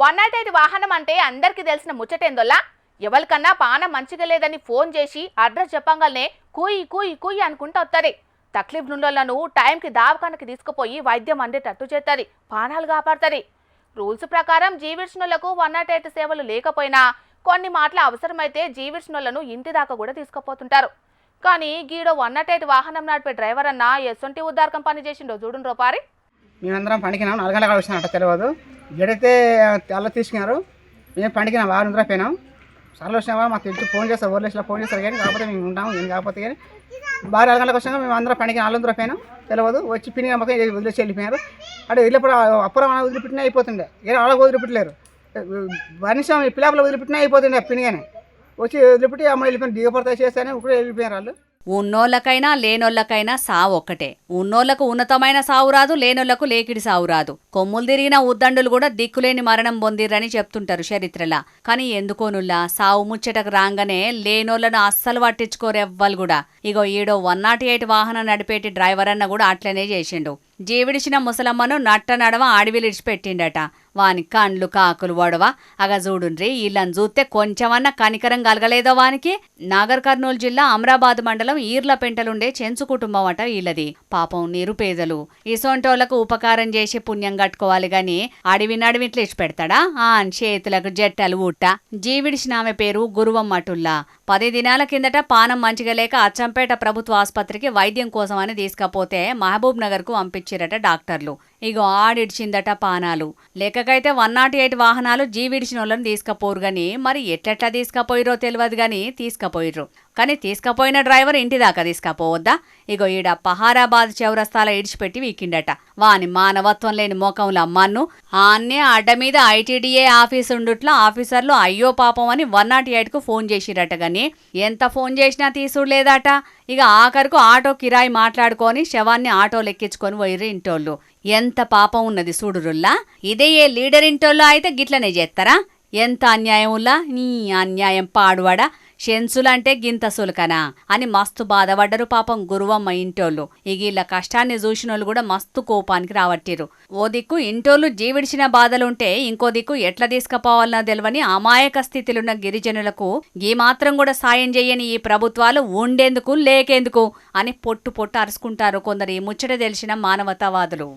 108 వాహనం అంటే అందరికీ తెలిసిన ముచ్చటేందోలా ఎవరికన్నా పానం మంచిగా లేదని ఫోన్ చేసి అడ్రస్ చెప్పంగానే కూయి కూయి కూయి అనుకుంటూ వస్తుంది. తక్లీఫ్ నుండోళ్లను టైంకి దావకానికి తీసుకుపోయి వైద్యం అందేటట్టు చేస్తుంది, ప్రాణాలు కాపాడుతుంది. రూల్స్ ప్రకారం జీవిడ్చినోళ్లకు 108 సేవలు లేకపోయినా కొన్ని మాటల అవసరమైతే జీవిడ్చినోళ్లను ఇంటి దాకా కూడా తీసుకుపోతుంటారు. కానీ గీడో 108 వాహనం నడిపే డ్రైవర్ అన్న ఎసొంటి ఉద్దారకం పని చేసిండో చూడండి రోపారి. మేమందరం పండికినాం 4 గంటలకు వచ్చినట్ట తెలియదు. గడితే తెల్ల తీసుకున్నారు. మేము పండికినాం 6 పోయినాం. సర్లు వచ్చినావా మాకు తెలిసి ఫోన్ చేస్తారు, ఓర్లేసినా ఫోన్ చేస్తారు. కానీ కాకపోతే మేము ఉంటాము, ఏం కాకపోతే కానీ 4 గంటలకు వచ్చినాక మేము అందరం పండికి 4 పోయినాం తెలియదు. వచ్చి పిన్ని మొత్తం వదిలేసి వెళ్ళిపోయారు. అంటే వెళ్ళినప్పుడు అప్పురం వదిలిపెట్టినా అయిపోతుండే, ఏదో వాళ్ళకి వదిలిపెట్టలేరు. మనిషి పిల్లలు వదిలిపెట్టినా అయిపోతుండే పిన్నిగానే. వచ్చి వదిలిపెట్టి అమ్మ వెళ్ళిపోయిన దిగపడతా చేస్తానే ఇప్పుడు వెళ్ళిపోయారు వాళ్ళు. ఉన్నోళ్ళకైనా లేనోళ్ళకైనా సావు ఒక్కటే. ఉన్నోళ్లకు ఉన్నతమైన సావు రాదు, లేనోళ్లకు లేకిడి సావు రాదు. కొమ్ములు తిరిగిన ఉద్దండులు కూడా దిక్కులేని మరణం పొందిరని చెప్తుంటారు చరిత్రలా. కానీ ఎందుకోనుల్లా సావు ముచ్చటకు రాగానే లేనోళ్లను అస్సలు పట్టించుకోరెవ్వలు కూడా. ఇగో ఈడో 108 వాహనం నడిపేటి డ్రైవర్ అన్న కూడా అట్లనే చేసిండు. జీవిడిచిన ముసలమ్మను నట్ట నడవ అడవిలిడిచిపెట్టిండట. వాని కండ్లు కాకులు వడవ అగ చూడుండ్రి. వీళ్ళని చూస్తే కొంచెమన్నా కనికరం కలగలేదో వానికి. నాగర్ కర్నూలు జిల్లా అమరాబాద్ మండలం ఈర్లపెంటలుండే చెంచు కుటుంబం అట వీళ్ళది. పాపం నిరుపేదలు. ఇసొంటోళ్లకు ఉపకారం చేసి పుణ్యం కట్టుకోవాలి గాని అడవి నడివిట్లు ఇచ్చి పెడతాడా? చేతులకు జట్టలు ఊట్ట. జీవిడిచిన ఆమె పేరు గురువమ్మటుల్లా. 10 దినాల కిందట పానం మంచిగా లేక అచ్చంపేట ప్రభుత్వ ఆసుపత్రికి వైద్యం కోసమని తీసుకపోతే మహబూబ్ నగర్ కు పంపించిరట డాక్టర్లు. ఇగో ఆడిడ్చిందట పానాలు. లెక్కకైతే 108 వాహనాలు జీవిడిచినోళ్ళని తీసుకపోరు గాని మరి ఎట్లెట్లా తీసుకపోయిరో తెలియదు గాని తీసుకపోయిర్రు. కానీ తీసుకపోయిన డ్రైవర్ ఇంటి దాకా తీసుకపోవద్దా? ఇగో ఈడ పహారాబాద్ చౌరస్తాల ఇడిచిపెట్టి వీకిండట. వాని మానవత్వం లేని మోకంలో అమ్మాను ఆన్నే అడ్డ మీద ఐటీడీఏ ఆఫీసు ఉండుట్లా ఆఫీసర్లు అయ్యో పాపం అని 108కు ఫోన్ చేసిరట గాని ఎంత ఫోన్ చేసినా తీసుడులేదట. ఇక ఆఖరుకు ఆటో కిరాయి మాట్లాడుకొని శవాన్ని ఆటో లెక్కించుకొని పోయిర్రు ఇంటోళ్ళు. ఎంత పాపం ఉన్నది చూడురుల్లా. ఇదే ఏ లీడర్ ఇంటోళ్ళు అయితే గిట్లనే చేస్తారా? ఎంత అన్యాయముల్లా. నీ అన్యాయం పాడువాడా. షెన్సులంటే గింత సులకనా అని మస్తు బాధపడ్డరు పాపం గురువమ్మ ఇంటోళ్ళు. ఇగీళ్ళ కష్టాన్ని చూసినోళ్ళు కూడా మస్తు కోపానికి రావట్టిరు. ఓ దిక్కు ఇంటోళ్ళు జీవిడిచిన బాధలుంటే ఇంకో దిక్కు ఎట్లా తీసుకుపోవాలన్నా తెలవని అమాయక స్థితిలున్న గిరిజనులకు గీ మాత్రం కూడా సాయం చెయ్యని ఈ ప్రభుత్వాలు ఉండేందుకు లేకేందుకు అని పొట్టు పొట్టు అరుచుకుంటారు కొందరు ఈ ముచ్చట తెలిసిన మానవతావాదులు.